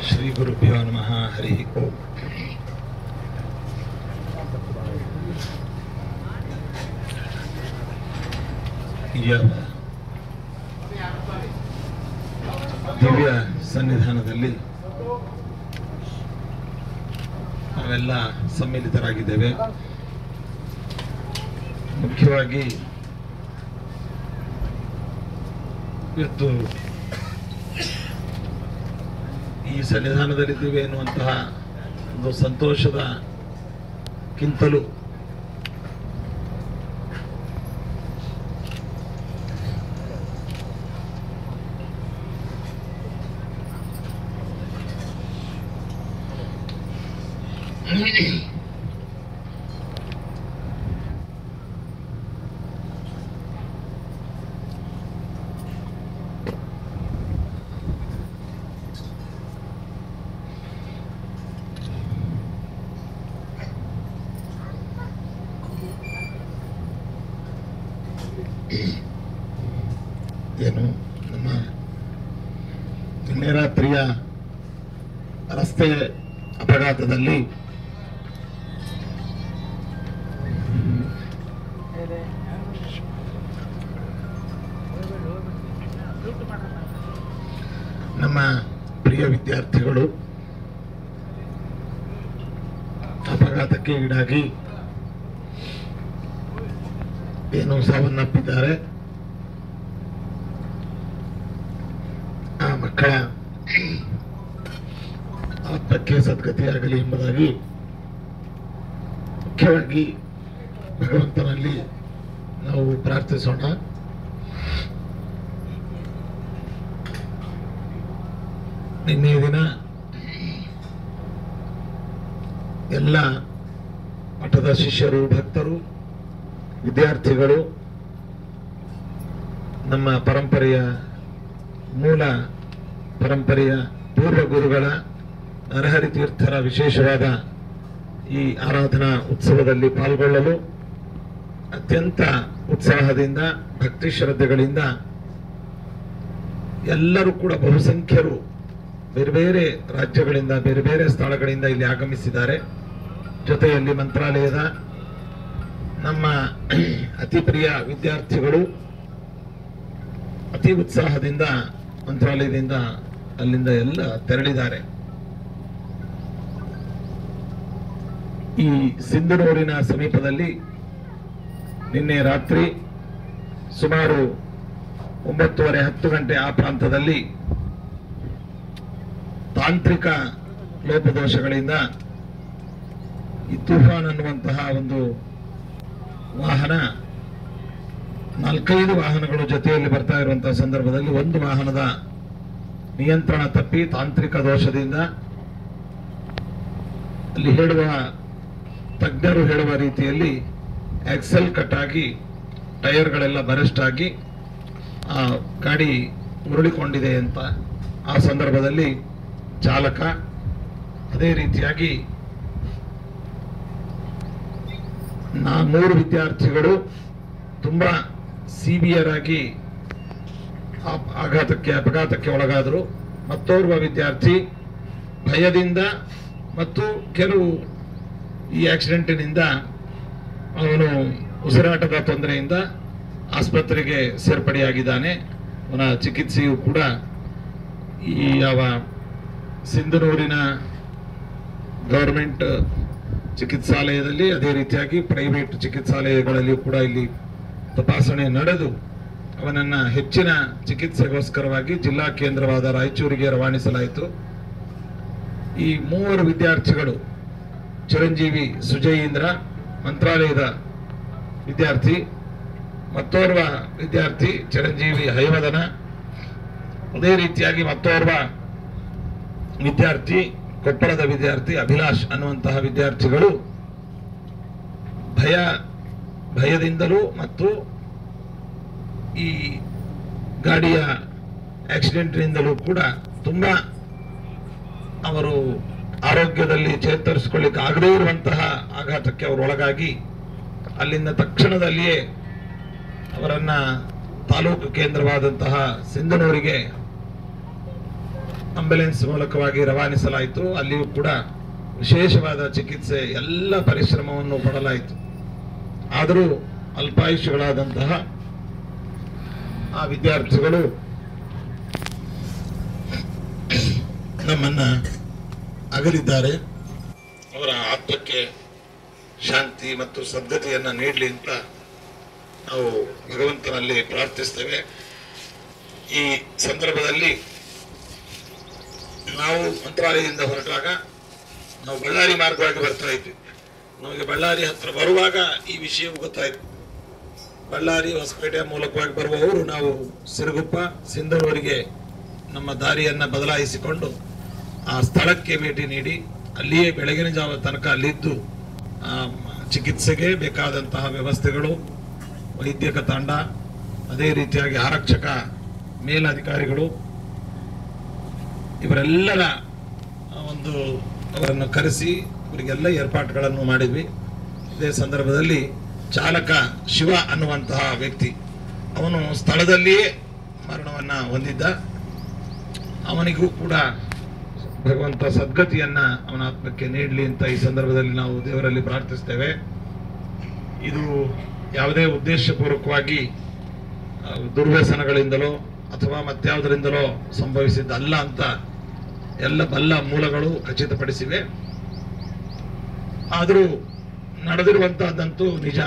ಶ್ರೀ ಗುರುಭ್ಯೋ ನಮಃ. ಹರಿ ಓಂ. ದಿವ್ಯ ಸನ್ನಿಧಾನದಲ್ಲಿ ನಾವೆಲ್ಲ ಸಮ್ಮಿಲಿತರಾಗಿದ್ದೇವೆ. ಮುಖ್ಯವಾಗಿ ಇವತ್ತು ಈ ಸನ್ನಿಧಾನದಲ್ಲಿದ್ದೇವೆ ಎನ್ನುವಂತಹ ಒಂದು ಸಂತೋಷದಕ್ಕಿಂತಲೂ ಏನು ನಮ್ಮ ನಿನ್ನೆ ರಾತ್ರಿಯ ರಸ್ತೆ ಅಪಘಾತದಲ್ಲಿ ನಮ್ಮ ಪ್ರಿಯ ವಿದ್ಯಾರ್ಥಿಗಳು ಅಪಘಾತಕ್ಕೆ ಈಡಾಗಿ ಏನು ಸಾವನ್ನಪ್ಪಿದ್ದಾರೆ. ಆ ಮಕ್ಕಳ ಆತ್ಮಕ್ಕೆ ಸದ್ಗತಿಯಾಗಲಿ ಎಂಬುದಾಗಿ ಮುಖ್ಯವಾಗಿ ಭಗವಂತನಲ್ಲಿ ನಾವು ಪ್ರಾರ್ಥಿಸೋಣ. ನಿನ್ನೆ ದಿನ ಎಲ್ಲ ಮಠದ ಶಿಷ್ಯರು, ಭಕ್ತರು, ವಿದ್ಯಾರ್ಥಿಗಳು, ನಮ್ಮ ಪರಂಪರೆಯ ಮೂಲ ಪರಂಪರೆಯ ಪೂರ್ವ ಗುರುಗಳ ನರಹರಿ ತೀರ್ಥರ ವಿಶೇಷವಾದ ಈ ಆರಾಧನಾ ಉತ್ಸವದಲ್ಲಿ ಪಾಲ್ಗೊಳ್ಳಲು ಅತ್ಯಂತ ಉತ್ಸಾಹದಿಂದ, ಭಕ್ತಿ ಶ್ರದ್ಧೆಗಳಿಂದ ಎಲ್ಲರೂ ಕೂಡ ಬಹುಸಂಖ್ಯರು ಬೇರೆ ಬೇರೆ ರಾಜ್ಯಗಳಿಂದ, ಬೇರೆ ಬೇರೆ ಸ್ಥಳಗಳಿಂದ ಇಲ್ಲಿ ಆಗಮಿಸಿದ್ದಾರೆ. ಜೊತೆಯಲ್ಲಿ ಮಂತ್ರಾಲಯದ ನಮ್ಮ ಅತಿ ಪ್ರಿಯ ವಿದ್ಯಾರ್ಥಿಗಳು ಅತಿ ಉತ್ಸಾಹದಿಂದ ಮಂತ್ರಾಲಯದಿಂದ ಅಲ್ಲಿಂದ ಎಲ್ಲ ತೆರಳಿದ್ದಾರೆ. ಈ ಸಿಂಧನೂರಿನ ಸಮೀಪದಲ್ಲಿ ನಿನ್ನೆ ರಾತ್ರಿ ಸುಮಾರು 9:30-10 ಗಂಟೆ ಆ ಪ್ರಾಂತದಲ್ಲಿ ತಾಂತ್ರಿಕ ಲೋಪದೋಷಗಳಿಂದ ಈ ತೂಫಾನ್ ಅನ್ನುವಂತಹ ಒಂದು ವಾಹನ, 4-5 ವಾಹನಗಳು ಜೊತೆಯಲ್ಲಿ ಬರ್ತಾ ಇರುವಂತಹ ಸಂದರ್ಭದಲ್ಲಿ ಒಂದು ವಾಹನದ ನಿಯಂತ್ರಣ ತಪ್ಪಿ ತಾಂತ್ರಿಕ ದೋಷದಿಂದ ಅಲ್ಲಿ ಹೇಳುವ ತಜ್ಞರು ಹೇಳುವ ರೀತಿಯಲ್ಲಿ ಆಕ್ಸೆಲ್ ಕಟ್ ಆಗಿ ಟೈರ್ಗಳೆಲ್ಲ ಬರೆಸ್ಟ್ ಆಗಿ ಆ ಗಾಡಿ ಉರುಳಿಕೊಂಡಿದೆ ಅಂತ ಆ ಸಂದರ್ಭದಲ್ಲಿ ಚಾಲಕ, ಅದೇ ರೀತಿಯಾಗಿ 3 ವಿದ್ಯಾರ್ಥಿಗಳು ತುಂಬಾ ಸಿವಿಯರ್ ಆಗಿ ಅಪಘಾತಕ್ಕೆ ಒಳಗಾದರು. ಮತ್ತೋರ್ವ ವಿದ್ಯಾರ್ಥಿ ಭಯದಿಂದ ಮತ್ತು ಕೆಲವು ಈ ಆಕ್ಸಿಡೆಂಟಿನಿಂದ ಅವನು ಉಸಿರಾಟದ ತೊಂದರೆಯಿಂದ ಆಸ್ಪತ್ರೆಗೆ ಸೇರ್ಪಡೆಯಾಗಿದ್ದಾನೆ. ಅವನ ಚಿಕಿತ್ಸೆಯು ಕೂಡ ಈ ಯಾವ ಸಿಂಧನೂರಿನ ಗವರ್ಮೆಂಟ್ ಚಿಕಿತ್ಸಾಲಯದಲ್ಲಿ, ಅದೇ ರೀತಿಯಾಗಿ ಪ್ರೈವೇಟ್ ಚಿಕಿತ್ಸಾಲಯಗಳಲ್ಲಿಯೂ ಕೂಡ ಇಲ್ಲಿ ತಪಾಸಣೆ ನಡೆದು ಅವನನ್ನ ಹೆಚ್ಚಿನ ಚಿಕಿತ್ಸೆಗೋಸ್ಕರವಾಗಿ ಜಿಲ್ಲಾ ಕೇಂದ್ರವಾದ ರಾಯಚೂರಿಗೆ ರವಾನಿಸಲಾಯಿತು. ಈ 3 ವಿದ್ಯಾರ್ಥಿಗಳು, ಚಿರಂಜೀವಿ ಸುಜಯೀಂದ್ರ ಮಂತ್ರಾಲಯದ ವಿದ್ಯಾರ್ಥಿ, ಮತ್ತೋರ್ವ ವಿದ್ಯಾರ್ಥಿ ಚಿರಂಜೀವಿ ಹೈವದನ, ಅದೇ ರೀತಿಯಾಗಿ ಮತ್ತೋರ್ವ ವಿದ್ಯಾರ್ಥಿ ಕೊಪ್ಪಳದ ವಿದ್ಯಾರ್ಥಿ ಅಭಿಲಾಷ್ ಅನ್ನುವಂತಹ ವಿದ್ಯಾರ್ಥಿಗಳು ಭಯದಿಂದಲೂ ಮತ್ತು ಈ ಗಾಡಿಯ ಆಕ್ಸಿಡೆಂಟ್ನಿಂದಲೂ ಕೂಡ ತುಂಬಾ ಅವರು ಆರೋಗ್ಯದಲ್ಲಿ ಚೇತರಿಸಿಕೊಳ್ಳಿಕ್ಕೆ ಆಗದೇ ಇರುವಂತಹ ಆಘಾತಕ್ಕೆ ಅವರು ಒಳಗಾಗಿ ಅಲ್ಲಿಂದ ತಕ್ಷಣದಲ್ಲಿಯೇ ಅವರನ್ನ ತಾಲೂಕು ಕೇಂದ್ರವಾದಂತಹ ಸಿಂಧನೂರಿಗೆ ಆಂಬ್ಯುಲೆನ್ಸ್ ಮೂಲಕವಾಗಿ ರವಾನಿಸಲಾಯಿತು. ಅಲ್ಲಿಯೂ ಕೂಡ ವಿಶೇಷವಾದ ಚಿಕಿತ್ಸೆ ಎಲ್ಲ ಪರಿಶ್ರಮವನ್ನು ಪಡಲಾಯಿತು. ಆದರೂ ಅಲ್ಪಾಯುಷ್ಯಗಳಾದಂತಹ ಆ ವಿದ್ಯಾರ್ಥಿಗಳು ನಮ್ಮನ್ನ ಅಗಲಿದ್ದಾರೆ. ಅವರ ಆತ್ಮಕ್ಕೆ ಶಾಂತಿ ಮತ್ತು ಸದ್ಗತಿಯನ್ನ ನೀಡಲಿ ಅಂತ ನಾವು ಭಗವಂತನಲ್ಲಿ ಪ್ರಾರ್ಥಿಸ್ತೇವೆ. ಈ ಸಂದರ್ಭದಲ್ಲಿ ನಾವು ಮಂತ್ರಾಲಯದಿಂದ ಹೊರಟಾಗ ನಾವು ಬಳ್ಳಾರಿ ಮಾರ್ಗವಾಗಿ ಬರ್ತಾ ಇದ್ವಿ. ನಮಗೆ ಬಳ್ಳಾರಿ ಹತ್ರ ಬರುವಾಗ ಈ ವಿಷಯವು ಗೊತ್ತಾಯಿತು. ಬಳ್ಳಾರಿ ಹೊಸಪೇಟೆಯ ಮೂಲಕವಾಗಿ ಬರುವವರು ನಾವು ಸಿರುಗುಪ್ಪ ಸಿಂಧನೂರಿಗೆ ನಮ್ಮ ದಾರಿಯನ್ನ ಬದಲಾಯಿಸಿಕೊಂಡು ಆ ಸ್ಥಳಕ್ಕೆ ಭೇಟಿ ನೀಡಿ ಅಲ್ಲಿಯೇ ಬೆಳಗಿನ ಜಾವ ತನಕ ಅಲ್ಲಿದ್ದು ಚಿಕಿತ್ಸೆಗೆ ಬೇಕಾದಂತಹ ವ್ಯವಸ್ಥೆಗಳು, ವೈದ್ಯಕ ತಂಡ, ಅದೇ ರೀತಿಯಾಗಿ ಆರಕ್ಷಕ ಮೇಲಧಿಕಾರಿಗಳು ಇವರೆಲ್ಲರ ಒಂದು ಅವರನ್ನು ಕರೆಸಿ ಇವರಿಗೆಲ್ಲ ಏರ್ಪಾಟುಗಳನ್ನು ಮಾಡಿದ್ವಿ. ಇದೇ ಸಂದರ್ಭದಲ್ಲಿ ಚಾಲಕ ಶಿವ ಅನ್ನುವಂತಹ ವ್ಯಕ್ತಿ ಅವನು ಸ್ಥಳದಲ್ಲಿಯೇ ಮರಣವನ್ನ ಹೊಂದಿದ್ದ. ಅವನಿಗೂ ಕೂಡ ಭಗವಂತ ಸದ್ಗತಿಯನ್ನ ಅವನ ಆತ್ಮಕ್ಕೆ ನೀಡಲಿ ಅಂತ ಈ ಸಂದರ್ಭದಲ್ಲಿ ನಾವು ದೇವರಲ್ಲಿ ಪ್ರಾರ್ಥಿಸ್ತೇವೆ. ಇದು ಯಾವುದೇ ಉದ್ದೇಶಪೂರ್ವಕವಾಗಿ ದುರ್ವ್ಯಸನಗಳಿಂದಲೋ ಅಥವಾ ಮತ್ಯಾವುದರಿಂದಲೋ ಸಂಭವಿಸಿದ್ದಲ್ಲ ಅಂತ ಎಲ್ಲ ಬಲ್ಲ ಮೂಲಗಳು ಖಚಿತಪಡಿಸಿವೆ. ಆದರೂ ನಡೆದಿರುವಂತಹದ್ದಂತೂ ನಿಜ.